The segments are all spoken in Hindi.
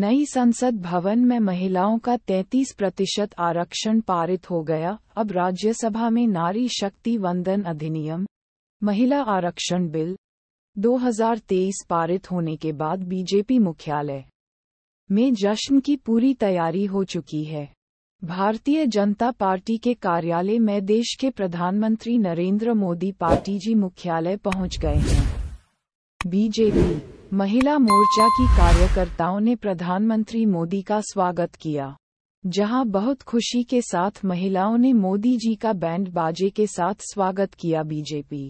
नई संसद भवन में महिलाओं का 33% आरक्षण पारित हो गया। अब राज्यसभा में नारी शक्ति वंदन अधिनियम, महिला आरक्षण बिल 2023 पारित होने के बाद बीजेपी मुख्यालय में जश्न की पूरी तैयारी हो चुकी है। भारतीय जनता पार्टी के कार्यालय में देश के प्रधानमंत्री नरेंद्र मोदी पार्टी जी मुख्यालय पहुंच गए हैं। बीजेपी महिला मोर्चा की कार्यकर्ताओं ने प्रधानमंत्री मोदी का स्वागत किया, जहां बहुत खुशी के साथ महिलाओं ने मोदी जी का बैंड बाजे के साथ स्वागत किया। बीजेपी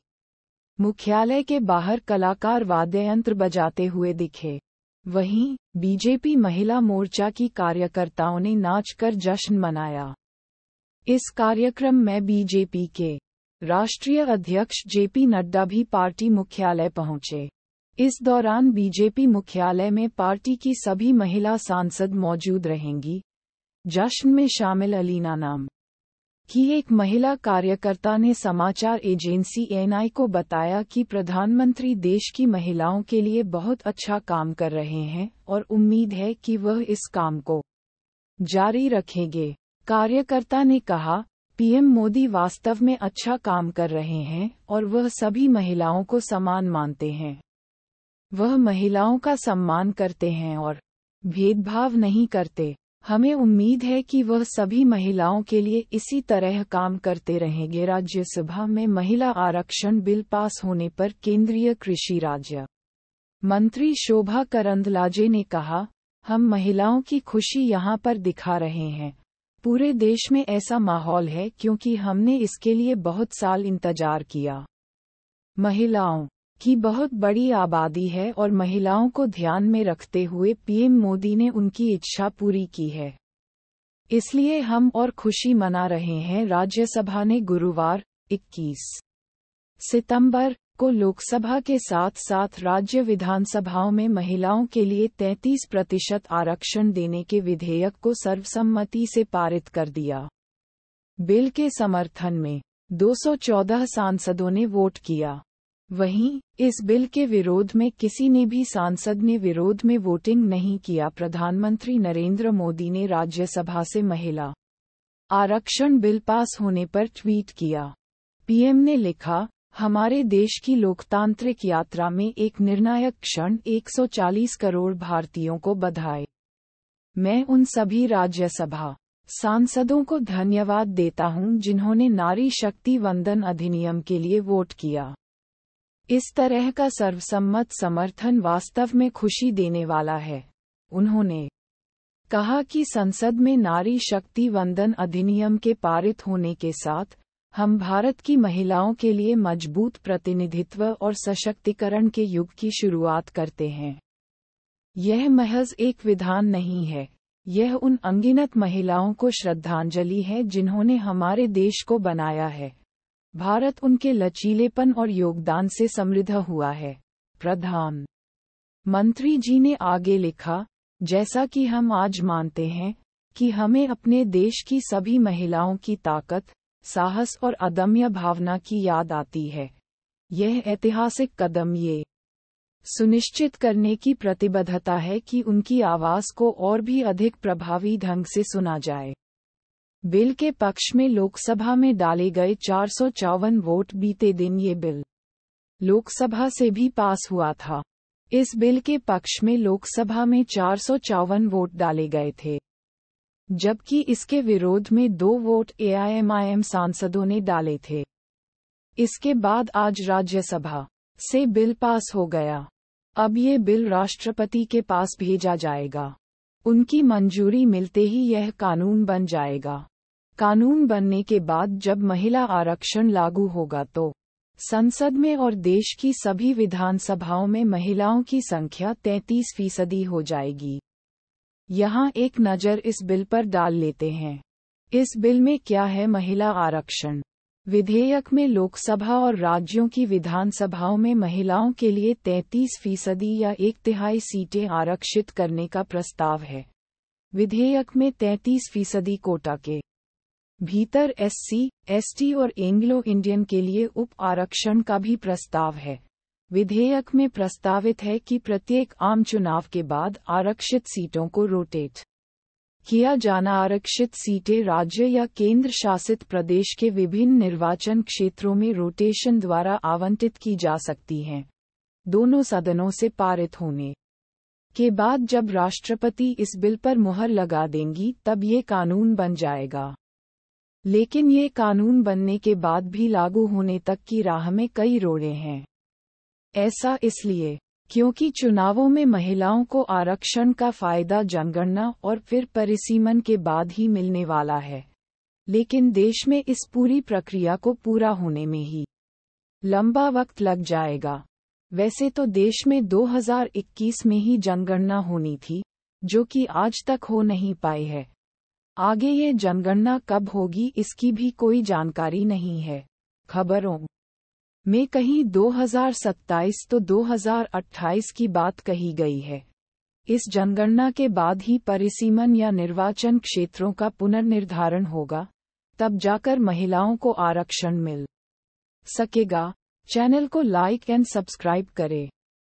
मुख्यालय के बाहर कलाकार वाद्य यंत्र बजाते हुए दिखे। वहीं बीजेपी महिला मोर्चा की कार्यकर्ताओं ने नाचकर जश्न मनाया। इस कार्यक्रम में बीजेपी के राष्ट्रीय अध्यक्ष जेपी नड्डा भी पार्टी मुख्यालय पहुंचे। इस दौरान बीजेपी मुख्यालय में पार्टी की सभी महिला सांसद मौजूद रहेंगी। जश्न में शामिल अलीना नाम की एक महिला कार्यकर्ता ने समाचार एजेंसी एएनआई को बताया कि प्रधानमंत्री देश की महिलाओं के लिए बहुत अच्छा काम कर रहे हैं और उम्मीद है कि वह इस काम को जारी रखेंगे। कार्यकर्ता ने कहा, पीएम मोदी वास्तव में अच्छा काम कर रहे हैं और वह सभी महिलाओं को समान मानते हैं। वह महिलाओं का सम्मान करते हैं और भेदभाव नहीं करते। हमें उम्मीद है कि वह सभी महिलाओं के लिए इसी तरह काम करते रहेंगे। राज्यसभा में महिला आरक्षण बिल पास होने पर केंद्रीय कृषि राज्य मंत्री शोभा करंदलाजे ने कहा, हम महिलाओं की खुशी यहां पर दिखा रहे हैं। पूरे देश में ऐसा माहौल है क्योंकि हमने इसके लिए बहुत साल इंतजार किया। महिलाओं की बहुत बड़ी आबादी है और महिलाओं को ध्यान में रखते हुए पीएम मोदी ने उनकी इच्छा पूरी की है, इसलिए हम और खुशी मना रहे हैं। राज्यसभा ने गुरुवार 21 सितंबर को लोकसभा के साथ साथ राज्य विधानसभाओं में महिलाओं के लिए 33% आरक्षण देने के विधेयक को सर्वसम्मति से पारित कर दिया। बिल के समर्थन में 214 सांसदों ने वोट किया। वहीं इस बिल के विरोध में किसी ने भी सांसद ने विरोध में वोटिंग नहीं किया। प्रधानमंत्री नरेंद्र मोदी ने राज्यसभा से महिला आरक्षण बिल पास होने पर ट्वीट किया। पीएम ने लिखा, हमारे देश की लोकतांत्रिक यात्रा में एक निर्णायक क्षण, 140 करोड़ भारतीयों को बधाई। मैं उन सभी राज्यसभा सांसदों को धन्यवाद देता हूं जिन्होंने नारी शक्ति वंदन अधिनियम के लिए वोट किया। इस तरह का सर्वसम्मत समर्थन वास्तव में खुशी देने वाला है। उन्होंने कहा कि संसद में नारी शक्ति वंदन अधिनियम के पारित होने के साथ हम भारत की महिलाओं के लिए मजबूत प्रतिनिधित्व और सशक्तिकरण के युग की शुरुआत करते हैं। यह महज एक विधान नहीं है, यह उन अनगिनत महिलाओं को श्रद्धांजलि है जिन्होंने हमारे देश को बनाया है। भारत उनके लचीलेपन और योगदान से समृद्ध हुआ है। प्रधानमंत्री जी ने आगे लिखा, जैसा कि हम आज मानते हैं कि हमें अपने देश की सभी महिलाओं की ताकत, साहस और अदम्य भावना की याद आती है। यह ऐतिहासिक कदम ये सुनिश्चित करने की प्रतिबद्धता है कि उनकी आवाज को और भी अधिक प्रभावी ढंग से सुना जाए। बिल के पक्ष में लोकसभा में डाले गए 454 वोट। बीते दिन ये बिल लोकसभा से भी पास हुआ था। इस बिल के पक्ष में लोकसभा में 454 वोट डाले गए थे, जबकि इसके विरोध में 2 वोट एआईएमआईएम सांसदों ने डाले थे। इसके बाद आज राज्यसभा से बिल पास हो गया। अब ये बिल राष्ट्रपति के पास भेजा जाएगा। उनकी मंजूरी मिलते ही यह कानून बन जाएगा। कानून बनने के बाद जब महिला आरक्षण लागू होगा तो संसद में और देश की सभी विधानसभाओं में महिलाओं की संख्या 33% हो जाएगी। यहाँ एक नज़र इस बिल पर डाल लेते हैं। इस बिल में क्या है? महिला आरक्षण विधेयक में लोकसभा और राज्यों की विधानसभाओं में महिलाओं के लिए 33% या 1/3 सीटें आरक्षित करने का प्रस्ताव है। विधेयक में 33% कोटा के भीतर एससी, एसटी और एंग्लो इंडियन के लिए उप आरक्षण का भी प्रस्ताव है। विधेयक में प्रस्तावित है कि प्रत्येक आम चुनाव के बाद आरक्षित सीटों को रोटेट किया जाना। आरक्षित सीटें राज्य या केंद्र शासित प्रदेश के विभिन्न निर्वाचन क्षेत्रों में रोटेशन द्वारा आवंटित की जा सकती हैं। दोनों सदनों से पारित होने के बाद जब राष्ट्रपति इस बिल पर मुहर लगा देंगी तब ये कानून बन जाएगा। लेकिन ये कानून बनने के बाद भी लागू होने तक की राह में कई रोड़े हैं। ऐसा इसलिए क्योंकि चुनावों में महिलाओं को आरक्षण का फायदा जनगणना और फिर परिसीमन के बाद ही मिलने वाला है। लेकिन देश में इस पूरी प्रक्रिया को पूरा होने में ही लंबा वक्त लग जाएगा। वैसे तो देश में 2021 में ही जनगणना होनी थी, जो कि आज तक हो नहीं पाई है। आगे ये जनगणना कब होगी इसकी भी कोई जानकारी नहीं है। खबरों में कहीं 2027 तो 2028 की बात कही गई है। इस जनगणना के बाद ही परिसीमन या निर्वाचन क्षेत्रों का पुनर्निर्धारण होगा, तब जाकर महिलाओं को आरक्षण मिल सकेगा। चैनल को लाइक एंड सब्सक्राइब करें।